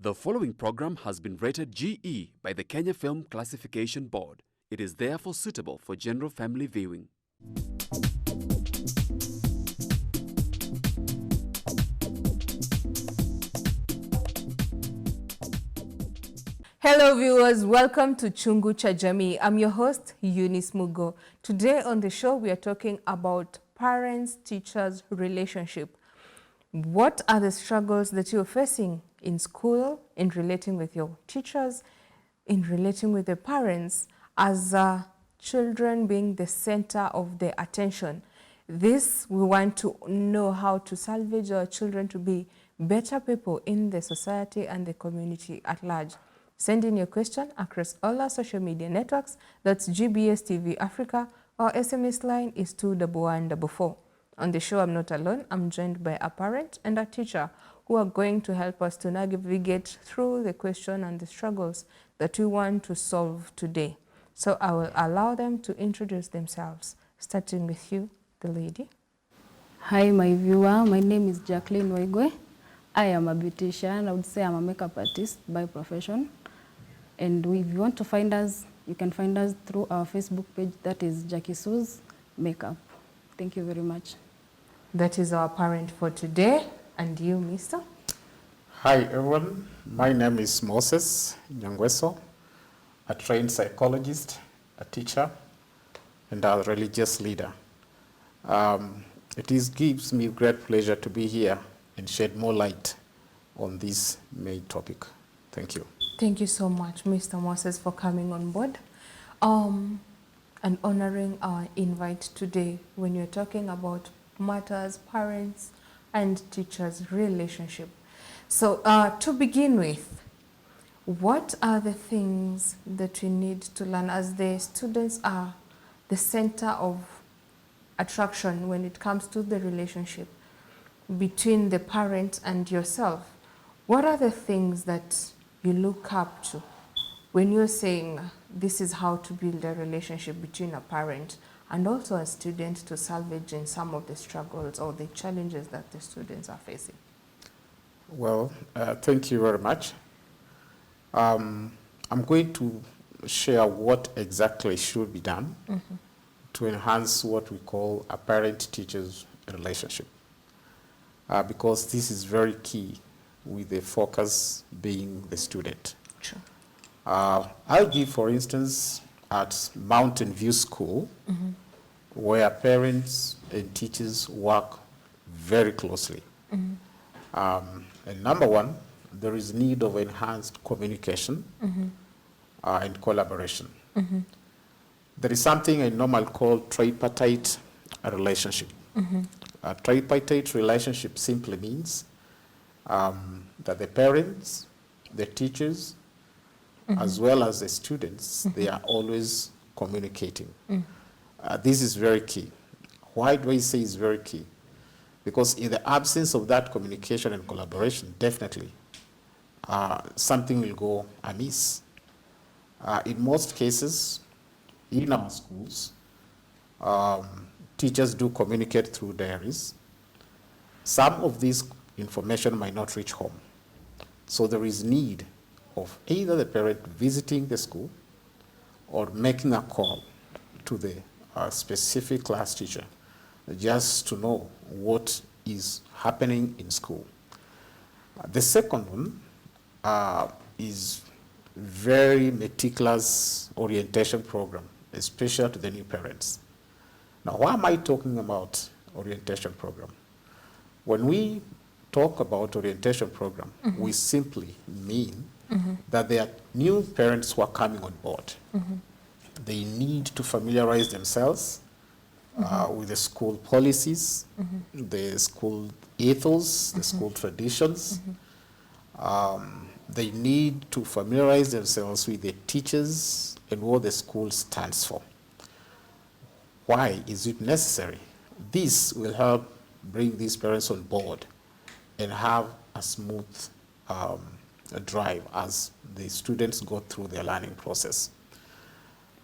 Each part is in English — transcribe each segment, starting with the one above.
The following program has been rated GE by the Kenya Film Classification Board. It is therefore suitable for general family viewing. Hello viewers, welcome to Chungu cha Jamii. I'm your host, Eunice Mugo. Today on the show, we are talking about parents-teachers relationship. What are the struggles that you're facing in school, in relating with your teachers, in relating with the parents, as children being the center of their attention? This, we want to know how to salvage our children to be better people in the society and the community at large. Send in your question across all our social media networks. That's GBS TV Africa. Our SMS line is 21144. On the show, I'm not alone. I'm joined by a parent and a teacher who are going to help us to navigate through the question and the struggles that we want to solve today. So I will allow them to introduce themselves, starting with you, the lady. Hi, my viewer. My name is Jacqueline Waigwe. I am a beautician. I would say I'm a makeup artist by profession. And if you want to find us, you can find us through our Facebook page, that is Jackie Sue's Makeup. Thank you very much. That is our parent for today. And you, mister? Hi, everyone. My name is Moses Nyangweso, a trained psychologist, a teacher, and a religious leader. It gives me great pleasure to be here and shed more light on this main topic. Thank you. Thank you so much, Mr. Moses, for coming on board and honoring our invite today when you're talking about matters, parents and teachers' relationship. So to begin with, what are the things that we need to learn as the students are the center of attraction when it comes to the relationship between the parent and yourself? What are the things that you look up to when you're saying this is how to build a relationship between a parent and also a student to salvage in some of the struggles or the challenges that the students are facing? Well, thank you very much. I'm going to share what exactly should be done to enhance what we call a parent-teacher's relationship, because this is very key, with the focus being the student. Sure. I'll give, for instance, at Mountain View School, where parents and teachers work very closely. And number one, there is need of enhanced communication and collaboration. There is something I normally call tripartite relationship. A tripartite relationship simply means that the parents, the teachers, as well as the students, they are always communicating. This is very key. Why do I say it's very key? Because in the absence of that communication and collaboration, definitely something will go amiss. In most cases, in our schools, teachers do communicate through diaries. Some of this information might not reach home. So there is need of either the parent visiting the school or making a call to the specific class teacher just to know what is happening in school. The second one is very meticulous orientation program, especially to the new parents. Now, why am I talking about orientation program? When we talk about orientation program, we simply mean that there are new parents who are coming on board. They need to familiarize themselves with the school policies, the school ethos, the school traditions. They need to familiarize themselves with the teachers and what the school stands for. Why is it necessary? This will help bring these parents on board and have a smooth drive as the students go through their learning process.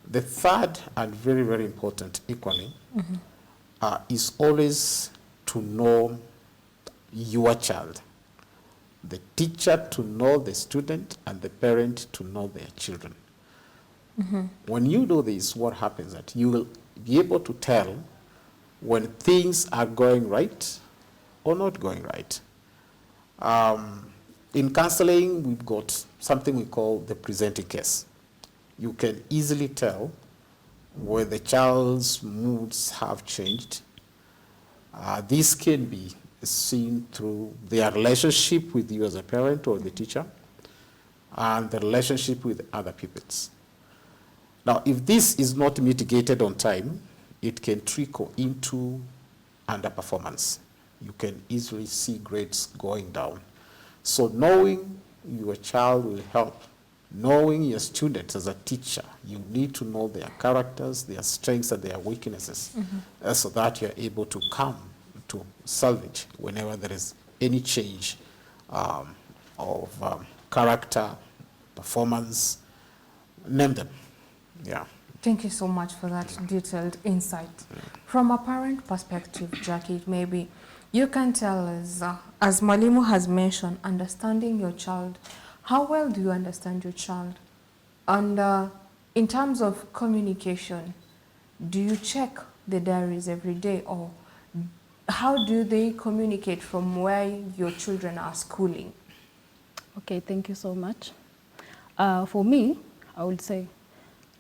The third and very, very important equally is always to know your child the teacher to know the student and the parent to know their children. When you do this, what happens is that you will be able to tell when things are going right or not going right. In counseling, we've got something we call the presenting case. You can easily tell where the child's moods have changed. This can be seen through their relationship with you as a parent or the teacher and the relationship with other pupils. Now, if this is not mitigated on time, it can trickle into underperformance. You can easily see grades going down. So knowing your child will help. Knowing your students as a teacher, you need to know their characters, their strengths, and their weaknesses, so that you're able to come to salvage whenever there is any change of character, performance, name them. Yeah. Thank you so much for that detailed insight. From a parent perspective, Jackie, maybe you can tell us, as Mwalimu has mentioned, understanding your child. How well do you understand your child? And in terms of communication, do you check the diaries every day, or how do they communicate from where your children are schooling? Okay, thank you so much. For me, I would say,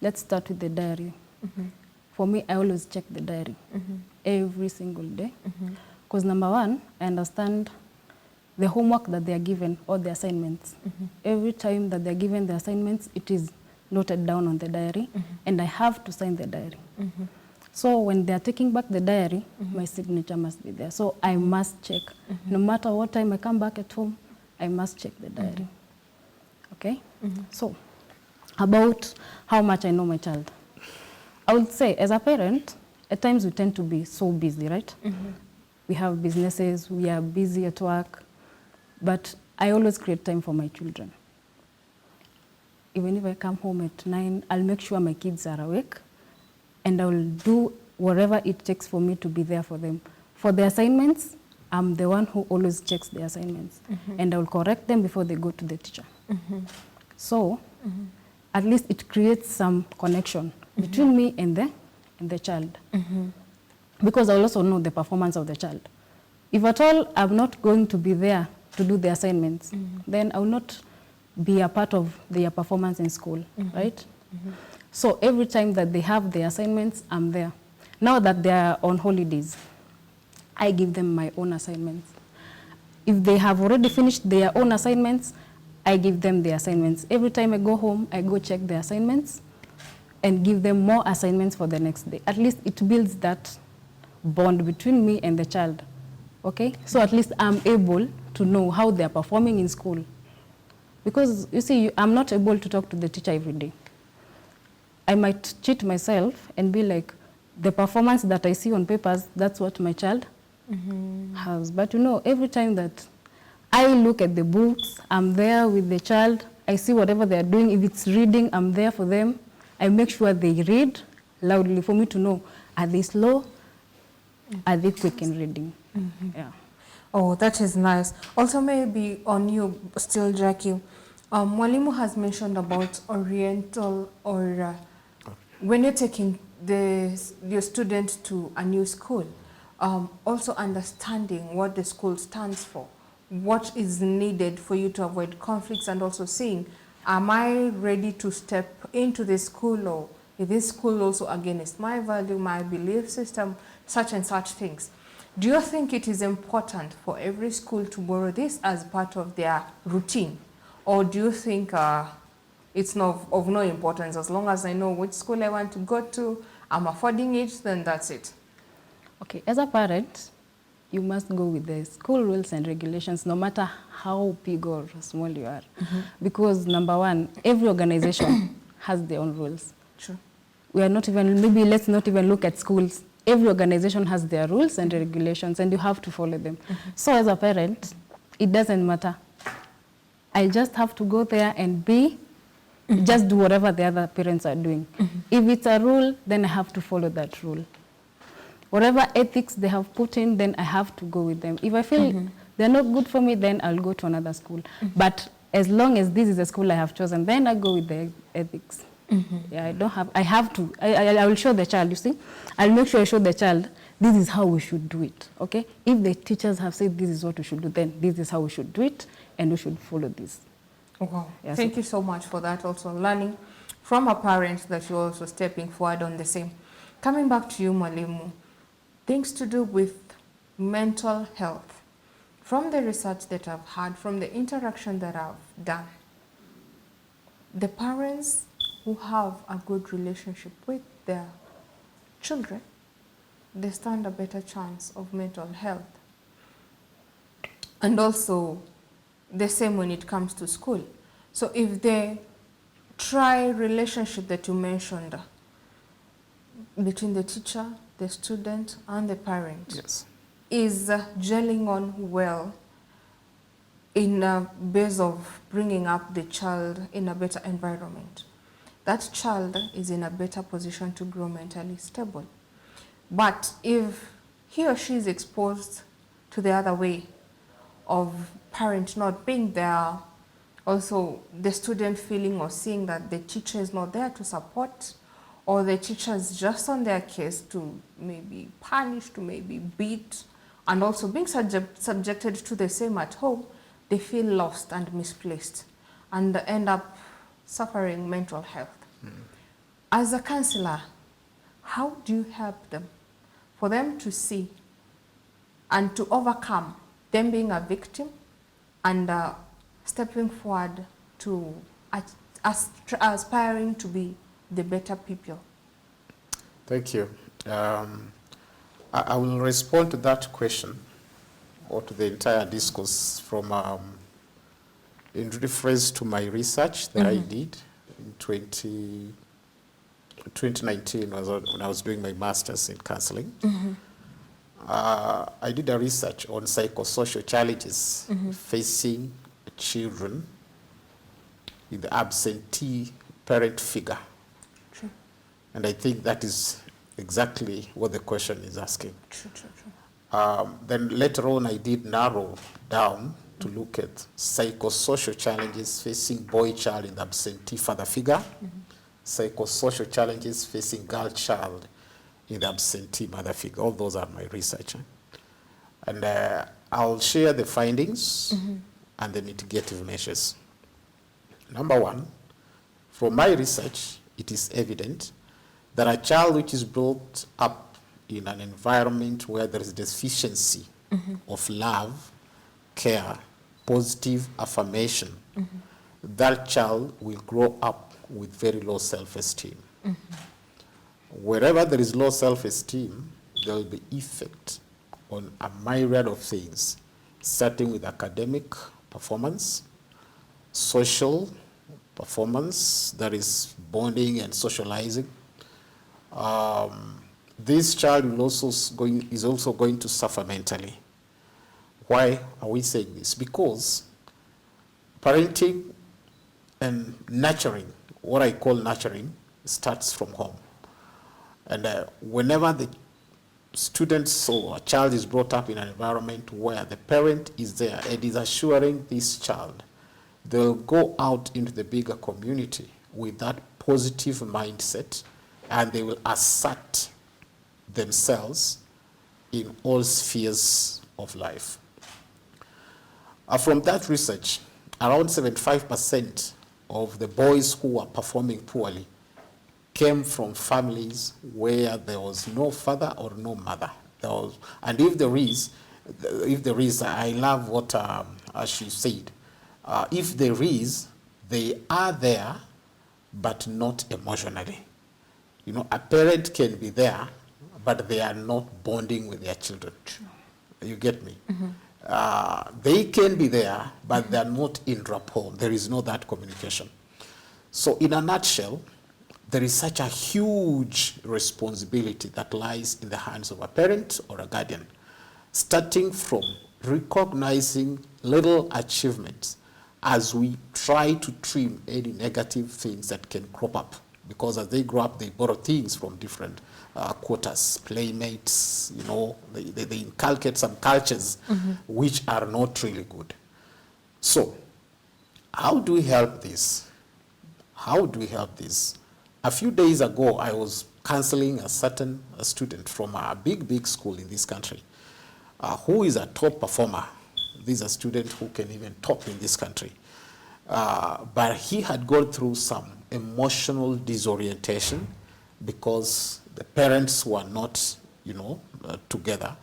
let's start with the diary. For me, I always check the diary every single day. Because number one, I understand the homework that they are given or the assignments. Every time that they're given the assignments, it is noted down on the diary, and I have to sign the diary. So when they're taking back the diary, my signature must be there. So I must check. No matter what time I come back at home, I must check the diary. Okay? So about how much I know my child. I would say, as a parent, at times we tend to be so busy, right? We have businesses, we are busy at work, but I always create time for my children. Even if I come home at 9, I'll make sure my kids are awake, and I will do whatever it takes for me to be there for them. For the assignments, I'm the one who always checks the assignments, and I will correct them before they go to the teacher. So, at least it creates some connection between me and the child. Because I will also know the performance of the child. If at all I'm not going to be there to do the assignments, then I will not be a part of their performance in school, right? So every time that they have the assignments, I'm there. Now that they are on holidays, I give them my own assignments. If they have already finished their own assignments, I give them the assignments. Every time I go home, I go check the assignments and give them more assignments for the next day. At least it builds that bond between me and the child, okay? So at least I'm able to know how they're performing in school. Because you see, I'm not able to talk to the teacher every day. I might cheat myself and be like, the performance that I see on papers, that's what my child has. But you know, every time that I look at the books, I'm there with the child, I see whatever they're doing. If it's reading, I'm there for them. I make sure they read loudly for me to know, are they slow? Are they quick in reading? Yeah. Oh, that is nice. Also, maybe on you still, Jackie, Mwalimu has mentioned about Oriental, or when you're taking your student to a new school, also understanding what the school stands for, what is needed for you to avoid conflicts, and also seeing, am I ready to step into this school, or is this school also against my value, my belief system, such and such things? Do you think it is important for every school to borrow this as part of their routine? Or do you think it's of no importance? As long as I know which school I want to go to, I'm affording it, then that's it. Okay, as a parent, you must go with the school rules and regulations, no matter how big or small you are. Because number one, every organization has their own rules. Sure. We are not even, maybe let's not even look at schools. Every organization has their rules and regulations, and you have to follow them. So as a parent, it doesn't matter. I just have to go there and just do whatever the other parents are doing. If it's a rule, then I have to follow that rule. Whatever ethics they have put in, then I have to go with them. If I feel they're not good for me, then I'll go to another school. But as long as this is the school I have chosen, then I go with the ethics. Yeah, I will show the child, you see. I'll make sure I show the child, this is how we should do it, okay? If the teachers have said this is what we should do, then this is how we should do it, and we should follow this. Wow. Yeah, Thank you so much for that, also learning from a parent that you're also stepping forward on the same. Coming back to you, Mwalimu, things to do with mental health. From the research that I've had, from the interaction that I've done, the parents who have a good relationship with their children, they stand a better chance of mental health. And also the same when it comes to school. So if they try relationship that you mentioned between the teacher, the student, and the parent, Yes. is gelling on well in a base of bringing up the child in a better environment, that child is in a better position to grow mentally stable. But if he or she is exposed to the other way of parent not being there, also the student feeling or seeing that the teacher is not there to support, or the teacher is just on their case to maybe punish, to maybe beat, and also being subjected to the same at home, they feel lost and misplaced and end up suffering mental health. As a counselor, how do you help them for them to see and to overcome them being a victim and stepping forward to aspiring to be the better people? Thank you. I will respond to that question or to the entire discourse from in reference to my research that I did in 2019 when I was doing my master's in counseling. I did a research on psychosocial challenges facing children with the absentee parent figure. True. And I think that is exactly what the question is asking. True. Then later on, I did narrow down to look at psychosocial challenges facing boy child in the absentee father figure, psychosocial challenges facing girl child in the absentee mother figure. All those are my research. And I'll share the findings and the mitigative measures. Number one, from my research, it is evident that a child which is brought up in an environment where there is deficiency of love, care, positive affirmation, that child will grow up with very low self-esteem. Wherever there is low self-esteem, there will be effect on a myriad of things, starting with academic performance, social performance, that is bonding and socializing. This child is also going to suffer mentally. Why are we saying this? Because parenting and nurturing, what I call nurturing, starts from home. And whenever the students or a child is brought up in an environment where the parent is there and is assuring this child, they'll go out into the bigger community with that positive mindset, and they will assert themselves in all spheres of life. From that research, around 75% of the boys who are performing poorly came from families where there was no father or no mother. And if there is, I love what she said, if there is, they are there, but not emotionally. You know, a parent can be there, but they are not bonding with their children. You get me? They can be there, but they are not in rapport. There is no that communication. So in a nutshell, there is such a huge responsibility that lies in the hands of a parent or a guardian, starting from recognizing little achievements as we try to trim any negative things that can crop up. because as they grow up, they borrow things from different quarters, playmates, you know, they inculcate some cultures which are not really good. So, how do we help this? How do we help this? A few days ago, I was counseling a student from a big school in this country who is a top performer. This is a student who can even top in this country. But he had gone through some emotional disorientation because the parents were not, you know, together,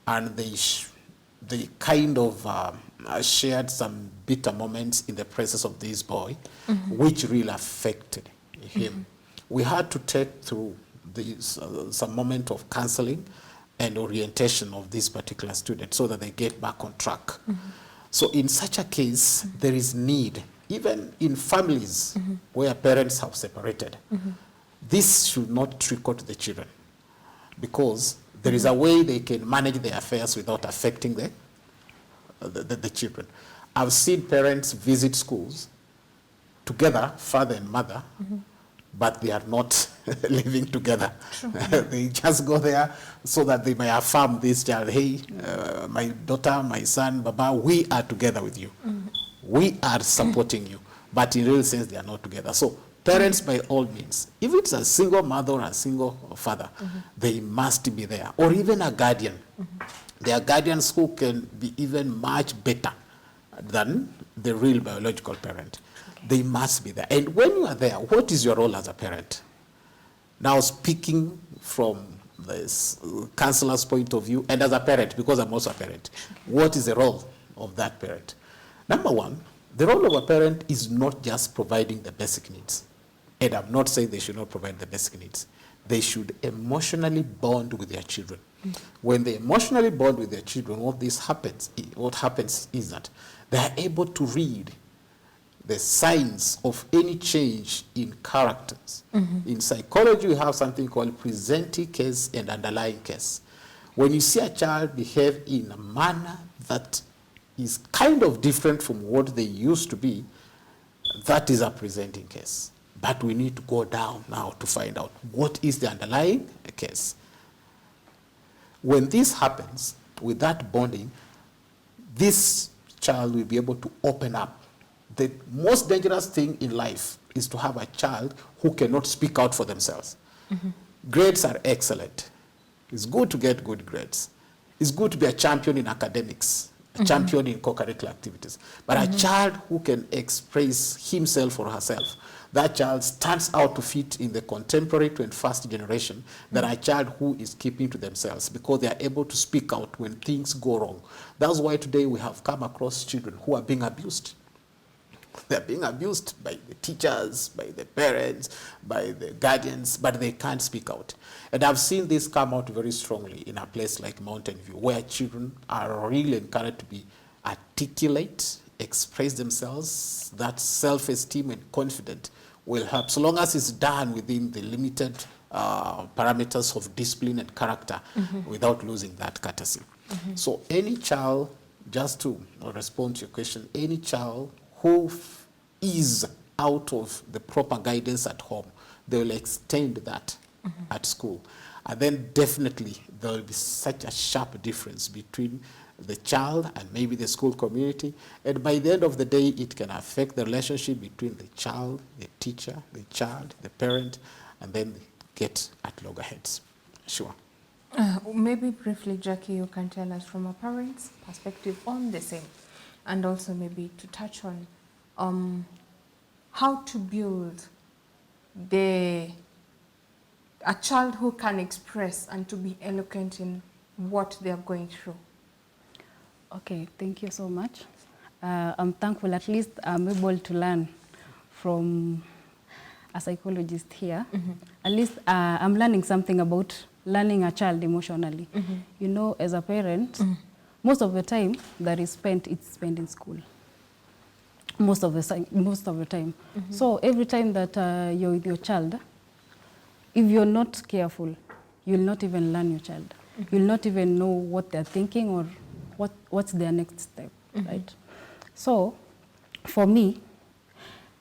and they kind of shared some bitter moments in the presence of this boy, which really affected him. We had to take through this, some moment of counseling and orientation of this particular student so that they get back on track. So in such a case, there is need, even in families where parents have separated, this should not trickle to the children, because there is a way they can manage their affairs without affecting the children. I've seen parents visit schools together, father and mother, but they are not living together. They just go there so that they may affirm this child, hey, my daughter, my son, Baba, we are together with you. We are supporting you. But in real sense, they are not together. So parents, by all means, if it's a single mother or a single father, they must be there. Or even a guardian. There are guardians who can be even much better than the real biological parent. They must be there. And when you are there, what is your role as a parent? Now, speaking from the counselor's point of view, and as a parent, because I'm also a parent, what is the role of that parent? Number one, the role of a parent is not just providing the basic needs. And I'm not saying they should not provide the basic needs. They should emotionally bond with their children. When they emotionally bond with their children, what happens is that they are able to read the signs of any change in characters. In psychology, we have something called presenting case and underlying case. When you see a child behave in a manner that is kind of different from what they used to be, that is a presenting case. But we need to go down now to find out what is the underlying case. When this happens, with that bonding, this child will be able to open up. The most dangerous thing in life is to have a child who cannot speak out for themselves. Grades are excellent. It's good to get good grades. It's good to be a champion in academics, a champion in co-curricular activities. But a child who can express himself or herself, that child stands out to fit in the contemporary 21st generation than a child who is keeping to themselves, because they are able to speak out when things go wrong. That's why today we have come across children who are being abused. They're being abused by the teachers, by the parents, by the guardians, but they can't speak out. And I've seen this come out very strongly in a place like Mountain View, where children are really encouraged to be articulate, express themselves. That self-esteem and confidence will help, so long as it's done within the limited parameters of discipline and character, without losing that courtesy. So any child, just to respond to your question, any child who is out of the proper guidance at home, they will extend that at school. And then definitely there will be such a sharp difference between the child and maybe the school community. And by the end of the day, it can affect the relationship between the child, the teacher, the child, the parent, and then get at loggerheads. Sure. Maybe briefly, Jackie, you can tell us from a parent's perspective on the same, and also maybe to touch on how to build a child who can express and to be eloquent in what they are going through. Okay, thank you so much. I'm thankful at least I'm able to learn from a psychologist here. At least I'm learning something about learning a child emotionally. You know, as a parent, most of the time that is spent, it's spent in school. Most of the time. So every time that you're with your child, if you're not careful, you'll not even learn your child. You'll not even know what they're thinking or what's their next step, right? So for me,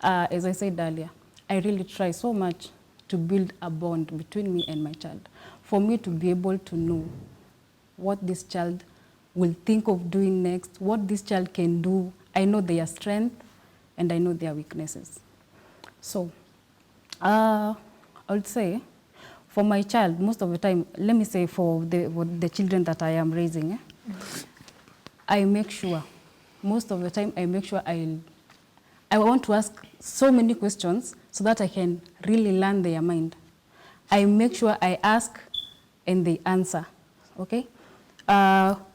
as I said earlier, I really try so much to build a bond between me and my child, for me to be able to know what this child will think of doing next, what this child can do. I know their strength and I know their weaknesses. So I would say for my child, most of the time, let me say for the children that I am raising, I make sure, most of the time I make sure I want to ask so many questions so that I can really learn their mind. I make sure I ask and they answer, okay?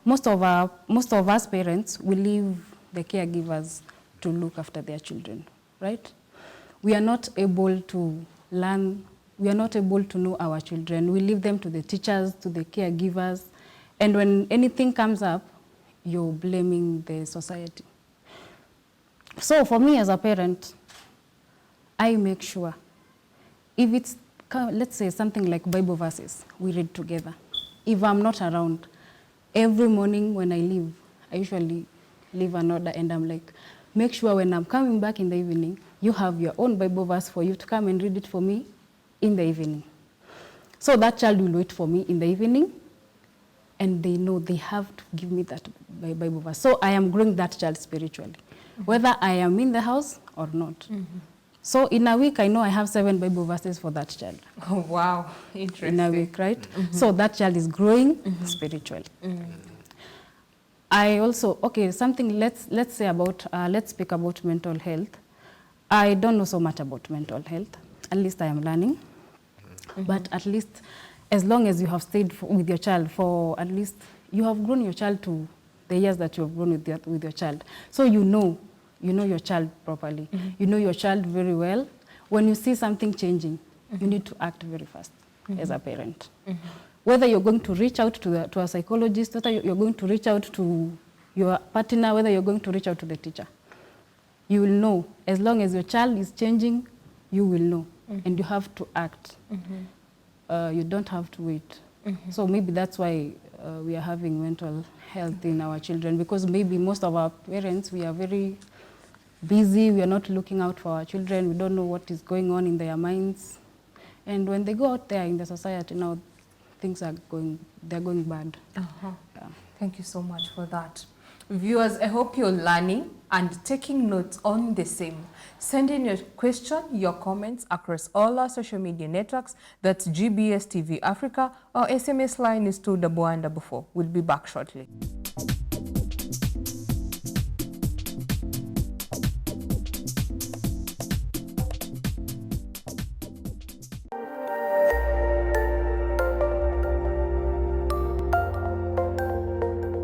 Most of us parents, we leave the caregivers to look after their children, right? We are not able to learn, we are not able to know our children. We leave them to the teachers, to the caregivers, and when anything comes up, you're blaming the society. So for me as a parent, I make sure, if it's, let's say something like Bible verses, we read together. If I'm not around, every morning when I leave, I usually leave an order and I'm like, make sure when I'm coming back in the evening, you have your own Bible verse for you to come and read it for me in the evening. So that child will wait for me in the evening, and they know they have to give me that Bible verse. So I am growing that child spiritually, whether I am in the house or not. So in a week, I know I have 7 Bible verses for that child. Oh, wow. Interesting. In a week, right? So that child is growing spiritually. I also, okay, something, let's say about, let's speak about mental health. I don't know so much about mental health. At least I am learning. But at least, as long as you have stayed with your child for at least, you have grown your child to the years that you have grown with your child. So you know your child properly. You know your child very well. When you see something changing, you need to act very fast as a parent. Whether you're going to reach out to a psychologist, whether you're going to reach out to your partner, whether you're going to reach out to the teacher, you will know. As long as your child is changing, you will know. And you have to act. You don't have to wait. So maybe that's why we are having mental health in our children, because maybe most of our parents, we are very busy, we are not looking out for our children, we don't know what is going on in their minds. And when they go out there in the society now, things are going bad. Yeah. Thank you so much for that. Viewers, I hope you're learning and taking notes on the same. Send in your question, your comments across all our social media networks. That's GBS TV Africa. Our SMS line is 21144. We'll be back shortly.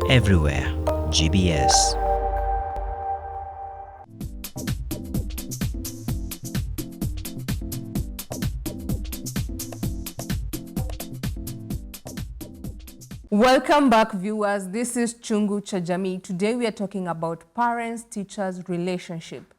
Everywhere, GBS. Welcome back, viewers. This is Chungu cha Jamii. Today we are talking about parents-teachers relationship.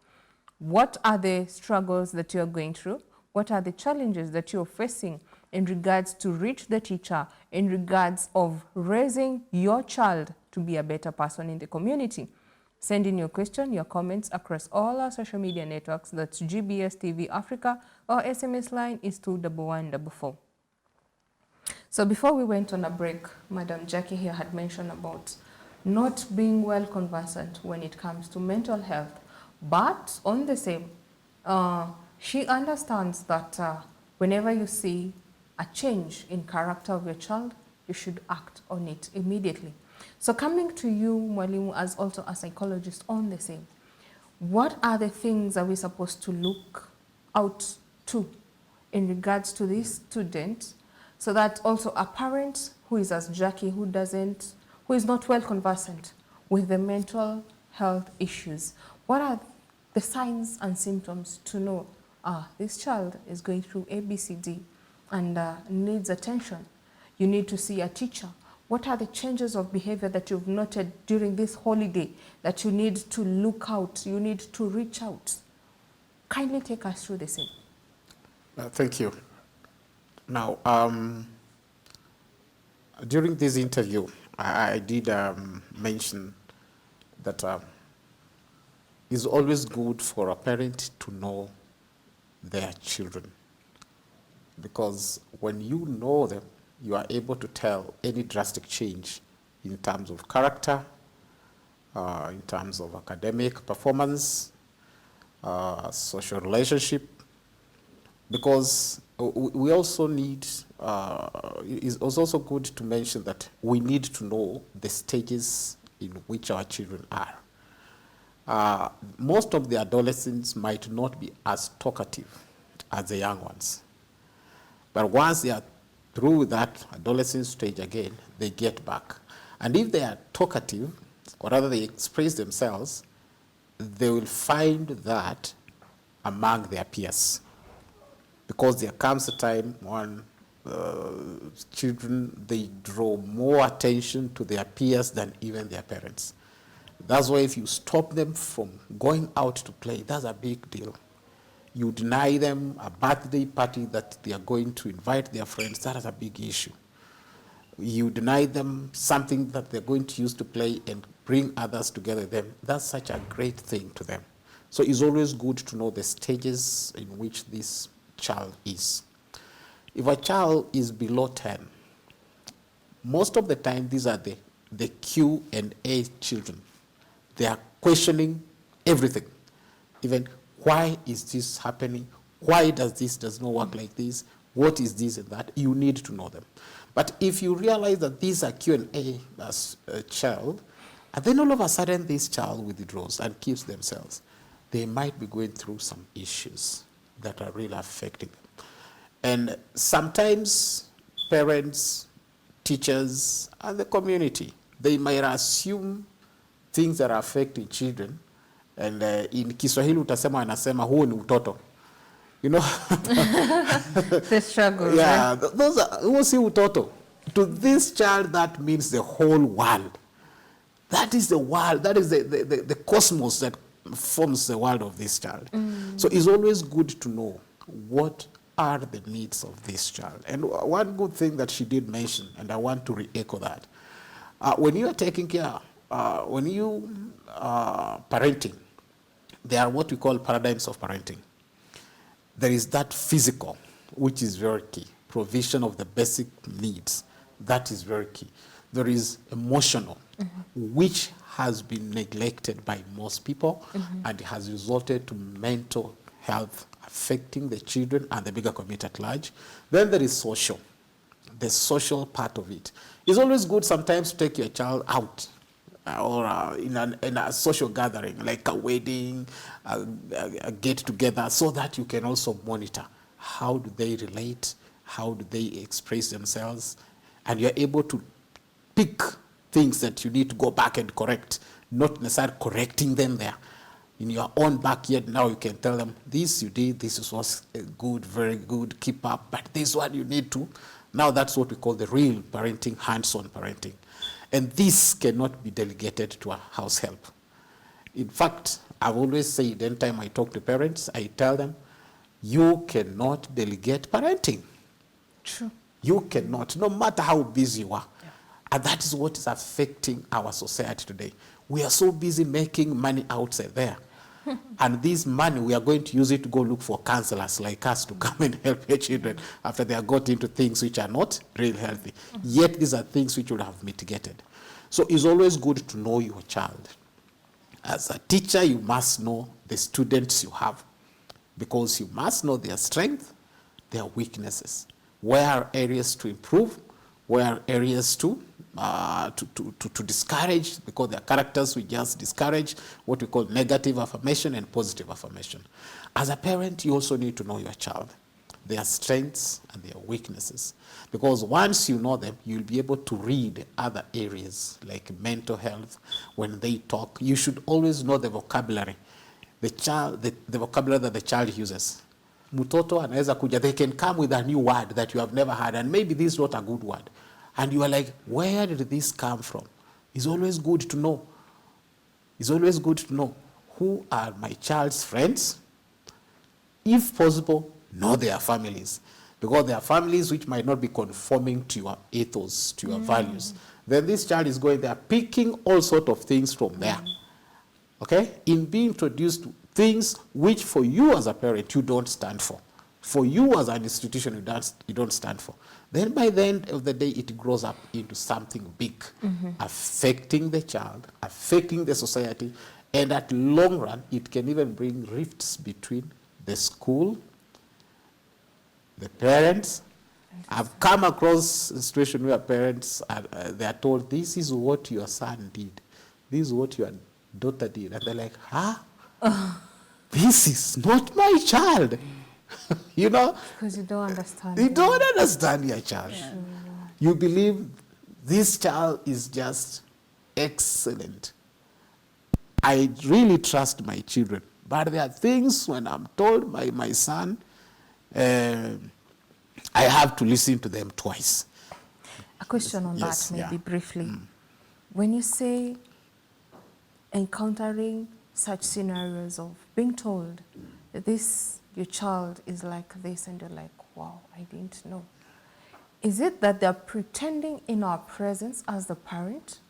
What are the struggles that you are going through? What are the challenges that you're facing in regards to reach the teacher, in regards of raising your child to be a better person in the community? Send in your question, your comments across all our social media networks. That's GBS TV Africa. Our SMS line is 21144. So before we went on a break, Madam Jackie here had mentioned about not being well conversant when it comes to mental health. But on the same, she understands that whenever you see a change in character of your child, you should act on it immediately. So coming to you, Mwalimu, as also a psychologist on the same, what are the things are we supposed to look out to in regards to this student, so that also a parent who is as Jackie, who is not well conversant with the mental health issues, what are the signs and symptoms to know, this child is going through ABCD and needs attention. You need to see a teacher. What are the changes of behavior that you've noted during this holiday that you need to look out, you need to reach out? Kindly take us through the same. Thank you. Now, during this interview, I did mention that it's always good for a parent to know their children. because when you know them, you are able to tell any drastic change in terms of character, in terms of academic performance, social relationship, because we also need, it's also good to mention that we need to know the stages in which our children are. Most of the adolescents might not be as talkative as the young ones. But once they are through with that adolescent stage again, they get back. And if they are talkative, or rather they express themselves, they will find that among their peers. Because there comes a time when children, they draw more attention to their peers than even their parents. That's why if you stop them from going out to play, that's a big deal. You deny them a birthday party that they are going to invite their friends, that is a big issue. You deny them something that they're going to use to play and bring others together with them. That's such a great thing to them. So it's always good to know the stages in which this child is. If a child is below 10, most of the time these are the Q and A children. They are questioning everything. Even why is this happening? Why does not work like this? What is this and that? You need to know them. But if you realize that these are Q and A as a child, and then all of a sudden this child withdraws and keeps themselves, they might be going through some issues that are really affecting them. And sometimes parents, teachers, and the community, they might assume things that are affecting children. And in Kiswahili utasema anasema huo ni utoto. You know? The struggle. Yeah, right? those are, huo si utoto. To this child, that means the whole world. That is the world. That is the cosmos that forms the world of this child. So it's always good to know what are the needs of this child. And one good thing that she did mention, and I want to re-echo that, when you are taking care, when you are parenting, there are what we call paradigms of parenting. There is that physical, which is very key, provision of the basic needs. That is very key. There is emotional, which has been neglected by most people and has resulted to mental health affecting the children and the bigger community at large. Then there is social, the social part of it. It's always good sometimes to take your child out or in a social gathering, like a wedding, a get-together, so that you can also monitor how do they relate, how do they express themselves, and you're able to pick things that you need to go back and correct, not necessarily correcting them there. In your own backyard, now you can tell them, this you did, this was good, very good, keep up, but this one you need to. Now that's what we call the real parenting, hands-on parenting. And this cannot be delegated to a house help. In fact, I've always said, anytime I talk to parents, I tell them, you cannot delegate parenting. True. You cannot, no matter how busy you are. Yeah. And that is what is affecting our society today. We are so busy making money outside there. And this money, we are going to use it to go look for counselors like us to come and help your children after they have got into things which are not really healthy. Yet these are things which would have mitigated. So it's always good to know your child. As a teacher, you must know the students you have, because you must know their strengths, their weaknesses, where are areas to improve, where are areas to discourage, because their characters we just discourage, what we call negative affirmation and positive affirmation. As a parent, you also need to know your child, their strengths and their weaknesses. Because once you know them, you'll be able to read other areas like mental health. When they talk, you should always know the vocabulary. The vocabulary that the child uses. Mutoto anaweza kuja, they can come with a new word that you have never heard, and maybe this is not a good word. And you are like, where did this come from? It's always good to know. It's always good to know who are my child's friends. If possible, know their families. Because there are families which might not be conforming to your ethos, to your values. Then this child is going there, picking all sorts of things from there. Okay? In being introduced to things which for you as a parent, you don't stand for. for you as an institution you don't stand for, then by the end of the day it grows up into something big, affecting the child, affecting the society, and at long run it can even bring rifts between the school, the parents. I've come across a situation where parents they are told, this is what your son did, this is what your daughter did, and they're like, huh? This is not my child. You know? Because you don't understand. You don't understand your child. Yeah. You believe this child is just excellent. I really trust my children. But there are things when I'm told by my son, I have to listen to them twice. A question on that, maybe briefly. When you say encountering such scenarios of being told that your child is like this, and you're like, wow, I didn't know. Is it that they're pretending in our presence as the parent,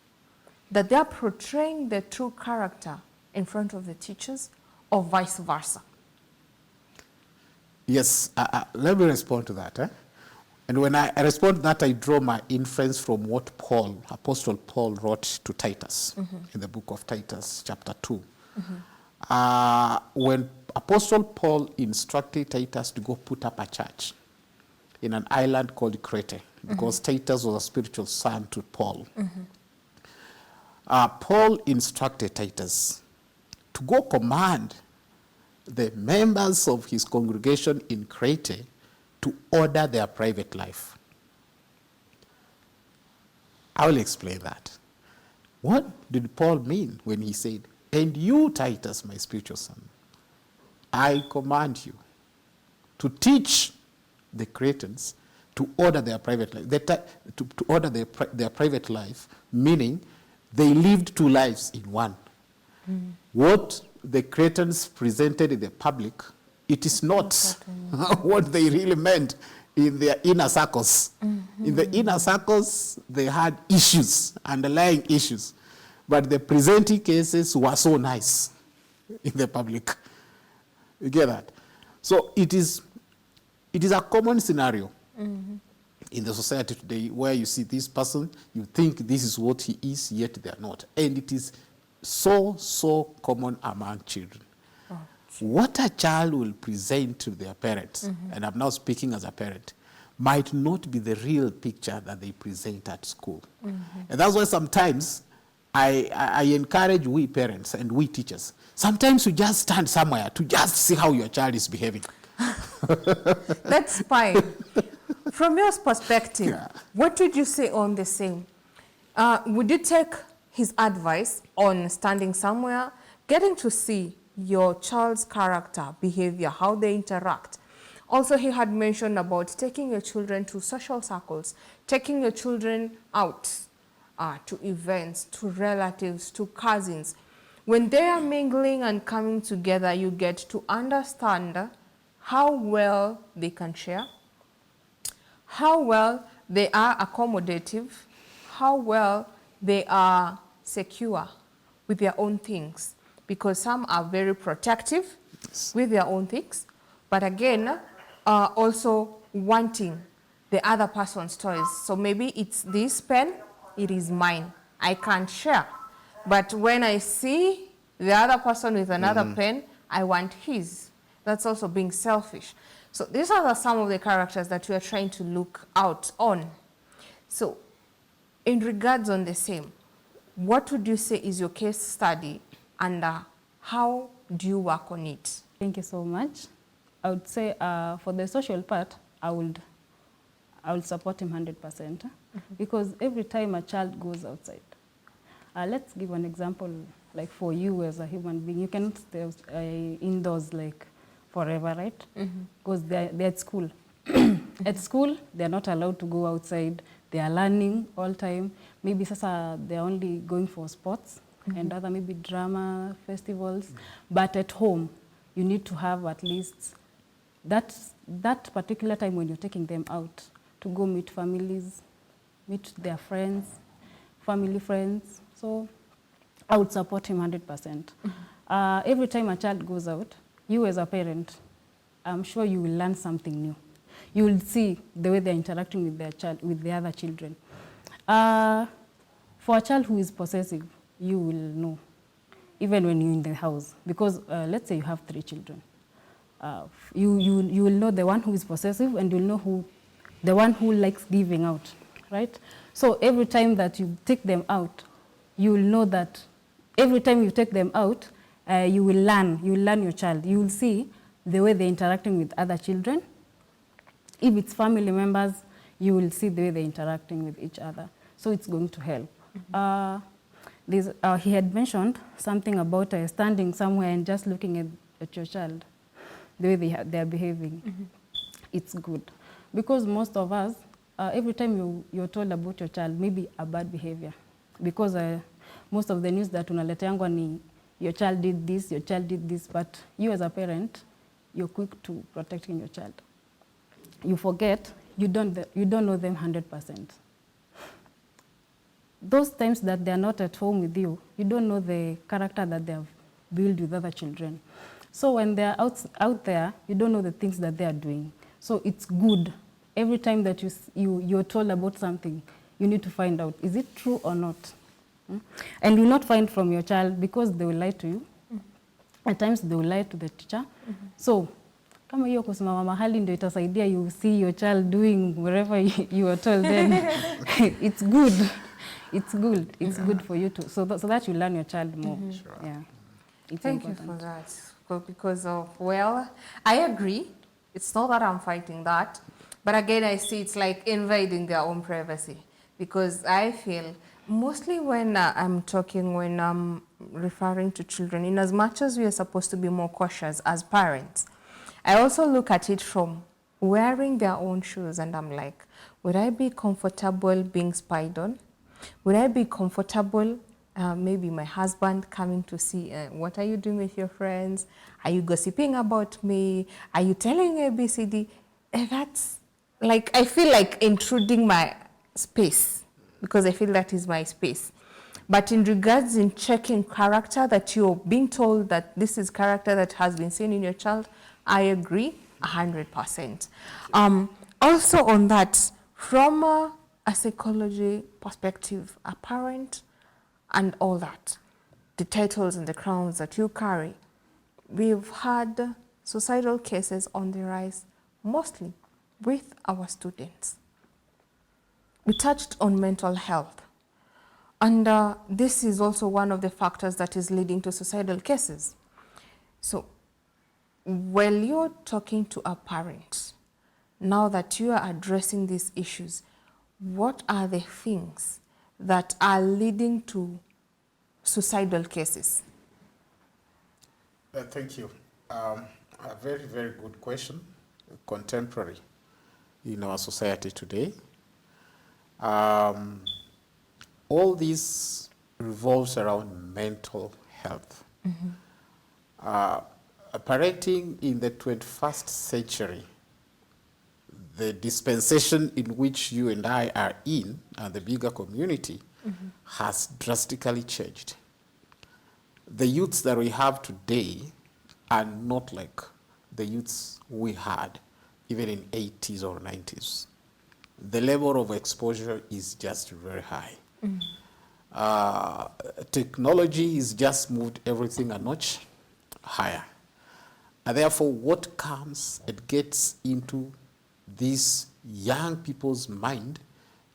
that they're portraying their true character in front of the teachers, or vice versa? Yes, let me respond to that. And when I respond to that, I draw my inference from what Apostle Paul wrote to Titus in the book of Titus, chapter 2. When Apostle Paul instructed Titus to go put up a church in an island called Crete, because Titus was a spiritual son to Paul. Paul instructed Titus to go command the members of his congregation in Crete to order their private life. I will explain that. What did Paul mean when he said, and you, Titus, my spiritual son, I command you to teach the Cretans to order their private life, to order their private life, meaning they lived two lives in one. What the Cretans presented in the public, it is not what they really meant in their inner circles. In the inner circles, they had issues, underlying issues. But the presenting cases were so nice in the public. You get that? So it is a common scenario in the society today where you see this person, you think this is what he is, yet they are not. And it is so common among children. What a child will present to their parents, and I'm now speaking as a parent, might not be the real picture that they present at school. And that's why sometimes I encourage we parents and we teachers, sometimes you just stand somewhere to just see how your child is behaving. That's fine. From your perspective, what would you say on the same? Would you take his advice on standing somewhere, getting to see your child's character, behavior, how they interact? Also, he had mentioned about taking your children to social circles, taking your children out to events, to relatives, to cousins. When they are mingling and coming together, you get to understand how well they can share, how well they are accommodative, how well they are secure with their own things. Because some are very protective with their own things, but again, also wanting the other person's toys. So maybe it's this pen, it is mine, I can't share. But when I see the other person with another pen, I want his. That's also being selfish. So these are some of the characters that we are trying to look out on. So in regards on the same, what would you say is your case study, and how do you work on it? Thank you so much. I would say for the social part, I would support him 100%, because every time a child goes outside, let's give an example, like for you as a human being, you cannot stay indoors like forever, right? Because they're at school. At school, they're not allowed to go outside. They are learning all time. Maybe sasa they're only going for sports and other maybe drama festivals. But at home, you need to have at least that particular time when you're taking them out to go meet families, meet their friends, family friends. So I would support him 100%. Every time a child goes out, you as a parent, I'm sure you will learn something new. You will see the way they're interacting with their child, with the other children. For a child who is possessive, you will know, even when you're in the house. Because let's say you have 3 children. You will know the one who is possessive, and you'll know the one who likes giving out, right? So every time that you take them out, you will know that every time you take them out, you will learn your child. You will see the way they're interacting with other children. If it's family members, you will see the way they're interacting with each other. So it's going to help. He had mentioned something about standing somewhere and just looking at your child, the way they're behaving. It's good. Because most of us, every time you're told about your child, maybe a bad behavior. Because most of the news that unaleteangwa ni your child did this, but you as a parent, you're quick to protecting your child. You forget, you don't know them 100%. Those times that they're not at home with you, you don't know the character that they have built with other children. So when they're out there, you don't know the things that they are doing. So it's good. Every time that you're told about something, you need to find out, is it true or not? And you'll not find from your child because they will lie to you. At times they will lie to the teacher. So kama hiyo kusimama mahali ndio itasaidia you see your child doing wherever you are told, then it's good. It's good. It's good for you too. So that you learn your child more. Sure. Yeah. It's Thank important. you for that. Because well, I agree. It's not that I'm fighting that. But again, I see it's like invading their own privacy. Because I feel, mostly when when I'm referring to children, in as much as we are supposed to be more cautious as parents, I also look at it from wearing their own shoes, and I'm like, would I be comfortable being spied on? Would I be comfortable, maybe my husband coming to see, what are you doing with your friends? Are you gossiping about me? Are you telling ABCD? That's like, I feel like intruding my space, because I feel that is my space. But in regards in checking character, that you're being told that this is character that has been seen in your child, I agree 100%. Also on that, from a psychology perspective, a parent and all that, the titles and the crowns that you carry, we've had suicidal cases on the rise, mostly with our students. We touched on mental health. And this is also one of the factors that is leading to suicidal cases. So, while you're talking to a parent, now that you are addressing these issues, what are the things that are leading to suicidal cases? Thank you. A very, very good question, contemporary in our society today. All this revolves around mental health. Parenting in the 21st century, the dispensation in which you and I are in, and the bigger community, has drastically changed. The youths that we have today are not like the youths we had even in 80s or 90s. The level of exposure is just very high. Technology has just moved everything a notch higher. And therefore, what comes and gets into these young people's mind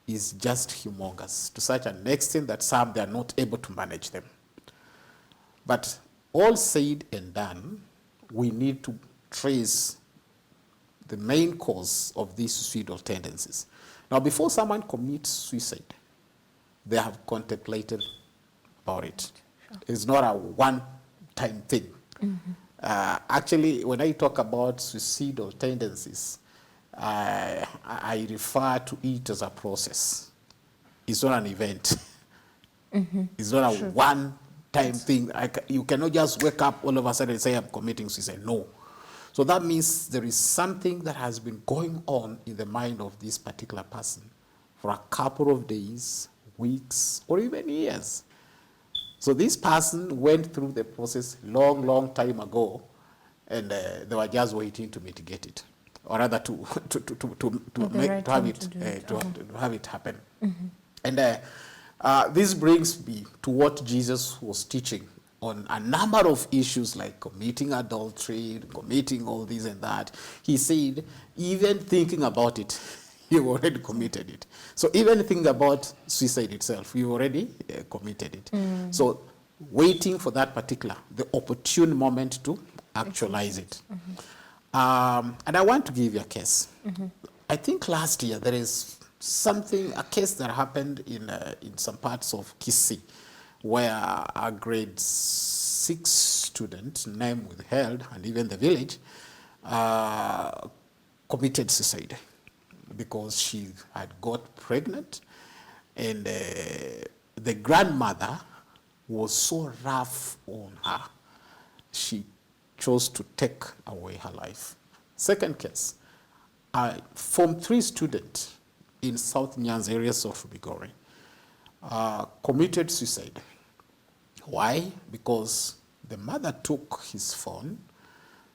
is just humongous, to such an extent that some, they are not able to manage them. But all said and done, we need to trace the main cause of these suicidal tendencies. Now, before someone commits suicide, they have contemplated about it. Sure. It's not a one-time thing. Actually, when I talk about suicidal tendencies, I refer to it as a process. It's not an event. It's not a one-time thing. You cannot just wake up all of a sudden and say, I'm committing suicide. No. So that means there is something that has been going on in the mind of this particular person for a couple of days, weeks, or even years. So this person went through the process long time ago, and they were just waiting to mitigate it, or rather to have it happen. And this brings me to what Jesus was teaching on a number of issues like committing adultery, committing all this and that. He said, even thinking about it, you already committed it. So even thinking about suicide itself, you already committed it. So waiting for that particular, the opportune moment to actualize it. And I want to give you a case. I think last year there is a case that happened in some parts of Kisii, where a grade 6 student, name withheld, and even the village, committed suicide because she had got pregnant, and the grandmother was so rough on her, she chose to take away her life. Second case, a Form 3 student in South Nyanza areas of Migori committed suicide. Why? Because the mother took his phone,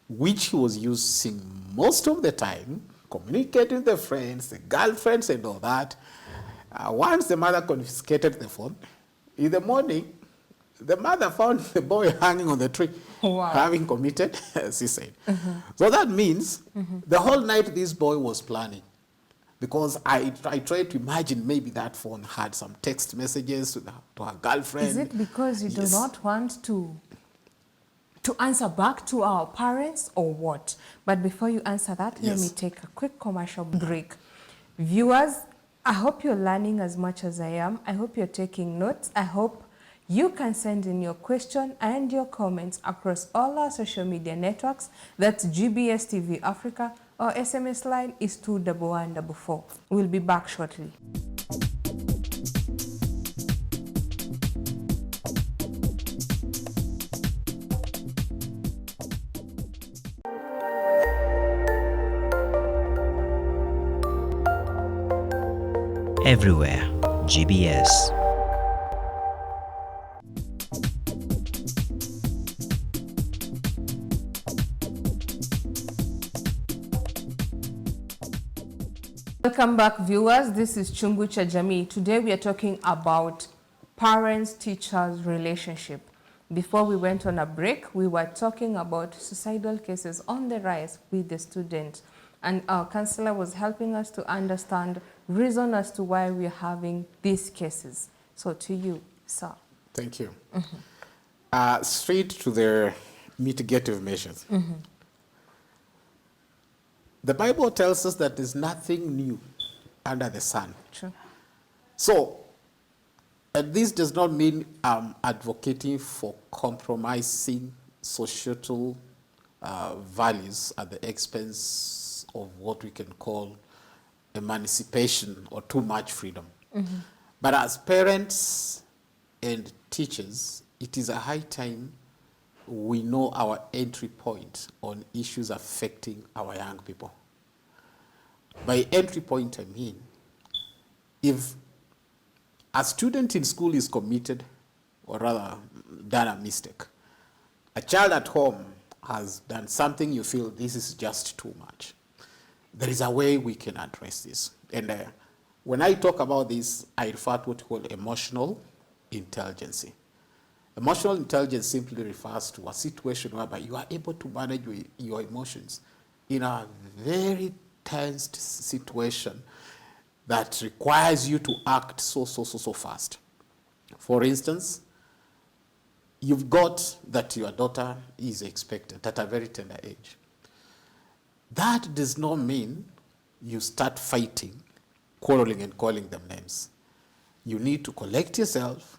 which he was using most of the time, communicating with the friends, the girlfriends and all that. Once the mother confiscated the phone, in the morning, the mother found the boy hanging on the tree, having committed suicide. So that means the whole night this boy was planning. Because I tried to imagine maybe that phone had some text messages to her girlfriend. Is it because you do not want to answer back to our parents or what? But before you answer that, let me take a quick commercial break. Viewers, I hope you're learning as much as I am. I hope you're taking notes. I hope you can send in your question and your comments across all our social media networks. That's GBS TV Africa. Our SMS line is 21144. We'll be back shortly. Everywhere, GBS. Welcome back, viewers. This is Chungu cha Jamii. Today we are talking about parents-teachers relationship. Before we went on a break, we were talking about suicidal cases on the rise with the students. And our counselor was helping us to understand reason as to why we are having these cases. So to you, sir. Thank you. Straight to the mitigative measures. The Bible tells us that there's nothing new under the sun. True. So, this does not mean I'm advocating for compromising societal values at the expense of what we can call emancipation or too much freedom. But as parents and teachers, it is a high time we know our entry point on issues affecting our young people. By entry point, I mean, if a student in school is committed, or rather done a mistake, a child at home has done something you feel this is just too much, there is a way we can address this. And when I talk about this, I refer to what we call emotional intelligence. Emotional intelligence simply refers to a situation whereby you are able to manage your emotions in a very tense situation that requires you to act so fast. For instance, you've got that your daughter is expectant at a very tender age. That does not mean you start fighting, quarreling, and calling them names. You need to collect yourself,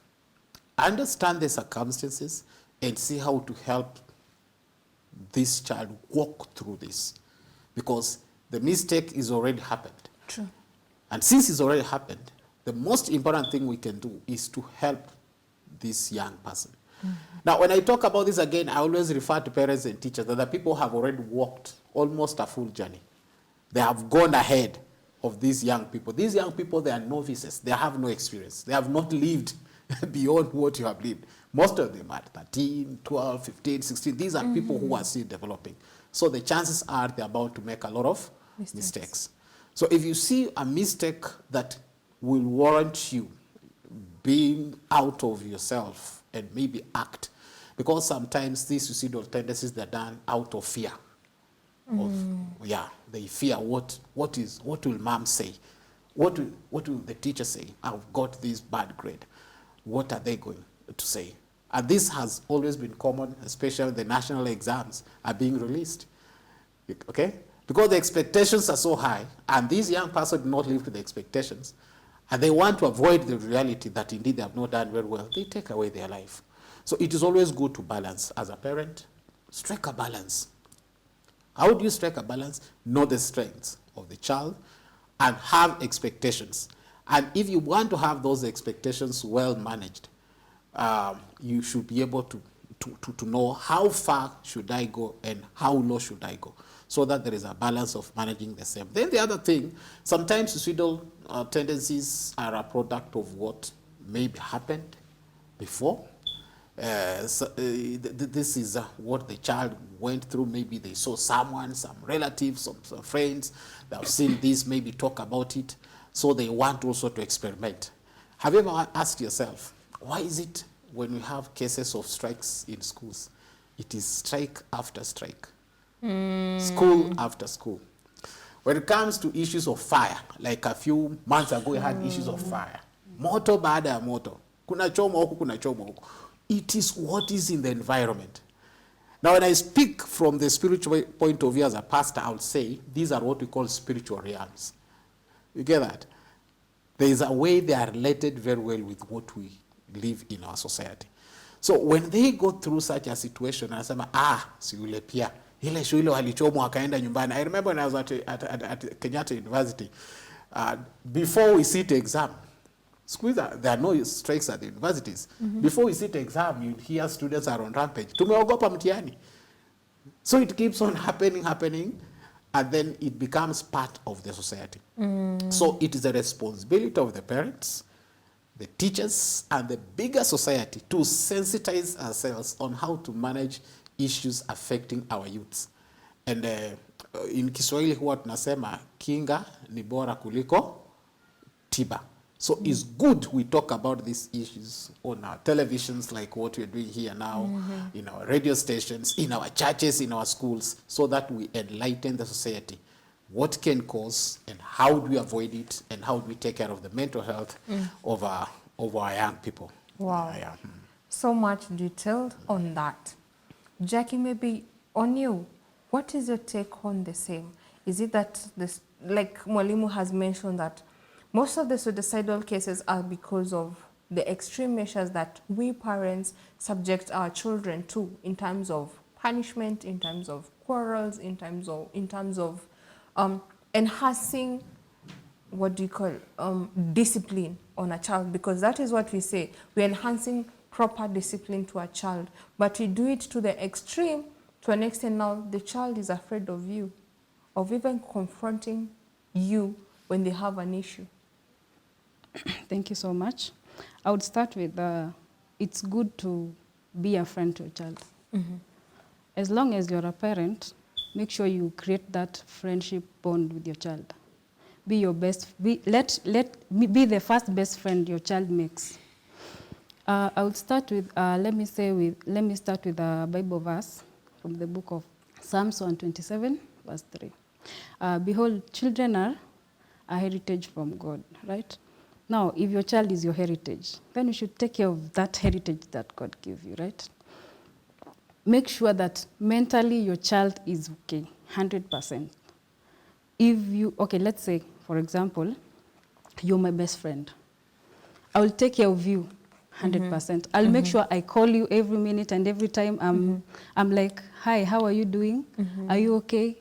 understand the circumstances, and see how to help this child walk through this. Because the mistake is already happened. True. And since it's already happened, the most important thing we can do is to help this young person. Now, when I talk about this again, I always refer to parents and teachers that the people have already walked almost a full journey. They have gone ahead of these young people. These young people, they are novices. They have no experience. They have not lived beyond what you have lived. Most of them are 13, 12, 15, 16. These are people who are still developing. So the chances are they're about to make a lot of mistakes. So if you see a mistake that will warrant you being out of yourself and maybe act, because sometimes these suicidal tendencies, they're done out of fear. They fear what will mom say? What will the teacher say? I've got this bad grade. What are they going to say? And this has always been common, especially when the national exams are being released. Okay? Because the expectations are so high, and these young persons do not live to the expectations, and they want to avoid the reality that indeed they have not done very well, they take away their life. So it is always good to balance. As a parent, strike a balance. How do you strike a balance? Know the strengths of the child and have expectations. And if you want to have those expectations well managed, you should be able to know how far should I go and how low should I go, so that there is a balance of managing the same. Then the other thing, sometimes suicidal tendencies are a product of what maybe happened before. This is what the child went through. Maybe they saw someone, some relatives, some friends, they have seen this, maybe talk about it, so they want also to experiment. Have you ever asked yourself, why is it when we have cases of strikes in schools, it is strike after strike, school after school? When it comes to issues of fire, like a few months ago we had issues of fire, moto baada ya moto, kuna choma huku, kuna choma huku. It is what is in the environment. Now, when I speak from the spiritual point of view as a pastor, I would say these are what we call spiritual realms. You get that? There is a way they are related very well with what we live in our society. So when they go through such a situation, anasema, si yule pia, ile shule walichomwa akaenda nyumbani. I remember when I was at Kenyatta University, before we sit exam, there are no strikes at the universities. Before we sit exam, you hear students are on rampage. Tumeogopa mtihani. So it keeps on happening, and then it becomes part of the society. So it is the responsibility of the parents, the teachers, and the bigger society to sensitize ourselves on how to manage issues affecting our youths. And in Kiswahili huwa tunasema kinga ni bora kuliko tiba. So it's good we talk about these issues on our televisions, like what we're doing here now, in our radio stations, in our churches, in our schools, so that we enlighten the society. What can cause and how do we avoid it, and how do we take care of the mental health of our young people. Wow. So much detailed on that. Jackie, maybe on you, what is your take on the same? Is it that, this, like Mwalimu has mentioned, that most of the suicidal cases are because of the extreme measures that we parents subject our children to, in terms of punishment, in terms of quarrels, in terms of enhancing, what do you call, discipline on a child, because that is what we say. We're enhancing proper discipline to a child, but we do it to the extreme, to an extent now the child is afraid of you, of even confronting you when they have an issue. Thank you so much. I would start with, it's good to be a friend to a child. As long as you're a parent, make sure you create that friendship bond with your child. Be your best, be the first best friend your child makes. I would start with, let me start with a Bible verse from the book of Psalms 127, verse 3. Behold, children are a heritage from God, right? Now, if your child is your heritage, then you should take care of that heritage that God gave you, right? Make sure that mentally your child is okay, 100%. If you, okay, let's say, for example, you're my best friend. I will take care of you 100%. I'll make sure I call you every minute and every time I'm like, hi, how are you doing? Are you okay?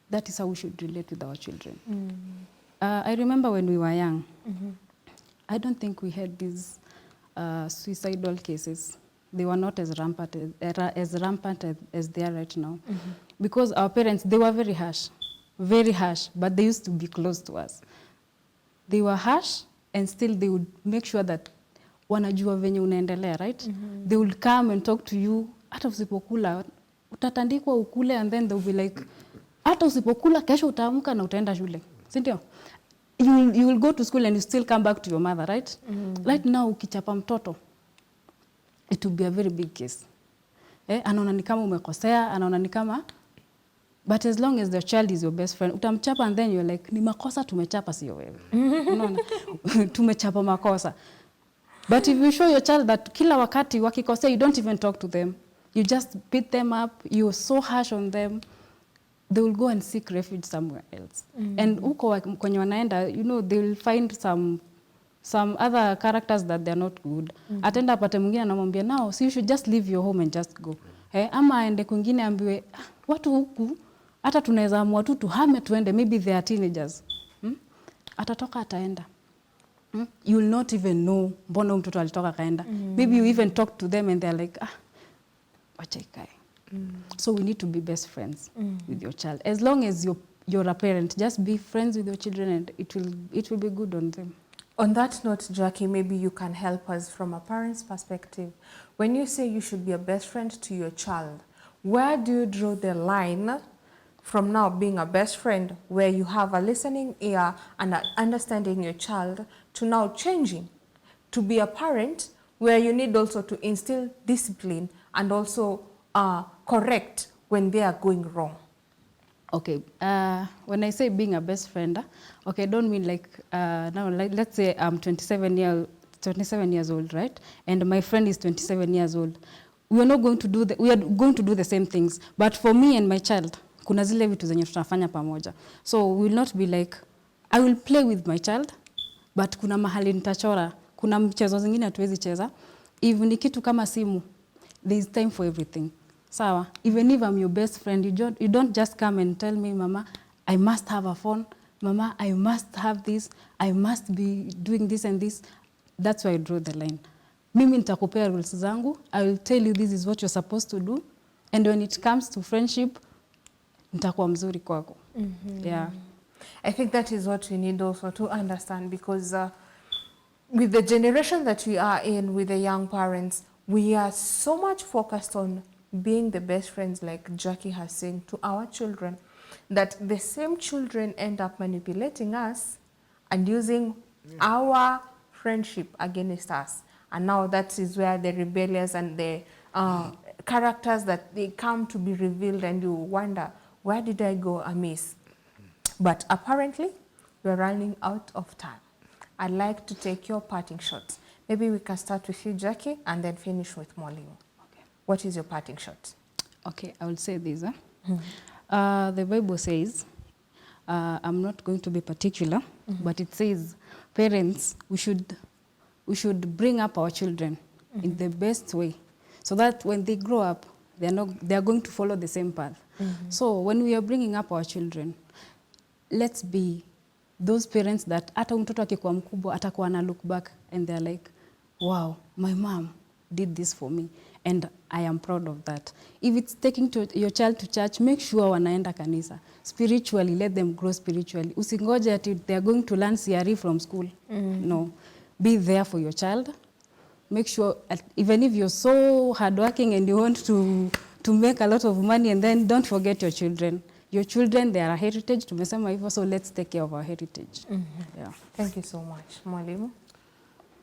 That is how we should relate with our children. I remember when we were young, I don't think we had these suicidal cases. They were not as rampant as they are right now. Because our parents, they were very harsh, but they used to be close to us. They were harsh, and still they would make sure that wanajua venye unaendelea, right? They will come and talk to you. Hata usipokula, utatandikwa ukule, and then they'll be like, hata usipokula, kesho utaamka na utaenda shule. Si ndio? You will go to school and you still come back to your mother, right? Right now, ukichapa mtoto, it will be a very big case. Anaona ni kama umekosea, anaona ni kama, but as long as the child is your best friend, utamchapa and then you're like, ni makosa tumechapa, sio wewe. Unaona? Tumechapa makosa. But if you show your child that kila wakati wakikosea, you don't even talk to them. You just beat them up, you're so harsh on them, they will go and seek refuge somewhere else. And huko kwenye wanaenda, you know, they will find some other characters that they're not good. Atenda apate mwingine anamwambia, now, so you should just leave your home and just go. Ama aende kwingine ambiwe, watu huku, hata tunaweza amua tu tuhame tuende, maybe they are teenagers. Atatoka ataenda. You will not even know mbona mtoto alitoka kaenda. Maybe you even talk to them and they're like, wacha ikae. So we need to be best friends with your child. As long as you're a parent, just be friends with your children and it will be good on them. On that note, Jackie, maybe you can help us from a parent's perspective. When you say you should be a best friend to your child, where do you draw the line from now being a best friend where you have a listening ear and understanding your child to now changing to be a parent where you need also to instill discipline and also correct when they are going wrong? Okay, when I say being a best friend, okay, I don't mean like, now, like, let's say I'm 27 years old, right? And my friend is 27 years old. We are going to do the same things. But for me and my child, kuna zile vitu zenye tutafanya pamoja. So we will not be like, I will play with my child, but kuna mahali nitachora, kuna mchezo zingine hatuwezi cheza. If ni kitu kama simu, there is time for everything. Sawa, even if I'm your best friend, you don't just come and tell me, Mama, I must have a phone. Mama, I must have this. I must be doing this and this. That's why I draw the line. Mimi nitakupea rules zangu. I will tell you this is what you're supposed to do. And when it comes to friendship, nitakuwa mzuri kwako. Yeah. I think that is what we need also to understand, because with the generation that we are in, with the young parents, we are so much focused on being the best friends, like Jackie has said, to our children, that the same children end up manipulating us and using our friendship against us. And now that is where the rebellious and the characters that they come to be revealed, and you wonder, where did I go amiss? But apparently, we're running out of time. I'd like to take your parting shots. Maybe we can start with you, Jackie, and then finish with Molimo. What is your parting shot? Okay, I will say this. The Bible says, I'm not going to be particular, but it says, parents, we should bring up our children in the best way, so that when they grow up, they are going to follow the same path. So when we are bringing up our children, let's be those parents that hata mtoto akikuwa mkubwa atakuwa ana look back and they're like, wow, my mom did this for me. And I am proud of that. If it's taking your child to church, make sure wanaenda kanisa. Spiritually, let them grow spiritually. Usingoje ati they are going to learn CRE from school. No. Be there for your child. Make sure, even if you're so hardworking and you want to make a lot of money, and then don't forget your children. Your children, they are a heritage. Tumesema hivyo, so let's take care of our heritage. Yeah. Thank you so much. Mwalimu?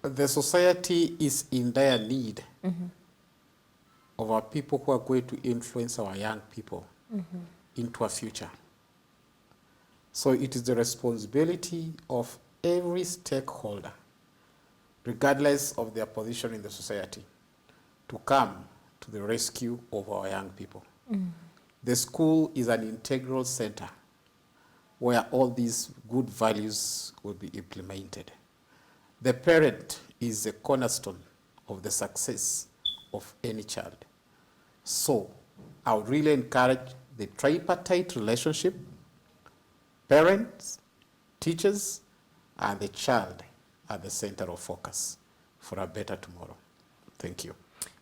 The society is in dire need of our people who are going to influence our young people into a future. So it is the responsibility of every stakeholder, regardless of their position in the society, to come to the rescue of our young people. The school is an integral center where all these good values will be implemented. The parent is the cornerstone of the success of any child. So I would really encourage the tripartite relationship, parents, teachers, and the child at the center of focus for a better tomorrow. Thank you.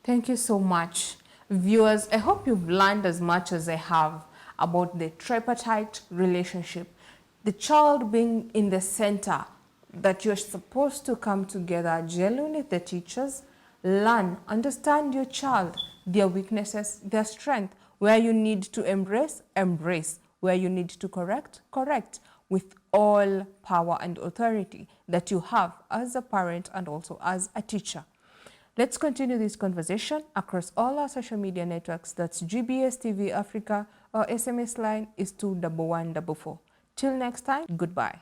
Thank you so much. Viewers, I hope you've learned as much as I have about the tripartite relationship. The child being in the center, that you're supposed to come together, genuinely the teachers, learn, understand your child, their weaknesses, their strength, where you need to embrace, embrace, where you need to correct, correct, with all power and authority that you have as a parent and also as a teacher. Let's continue this conversation across all our social media networks. That's GBS TV Africa. Our SMS line is 21144. Till next time, goodbye.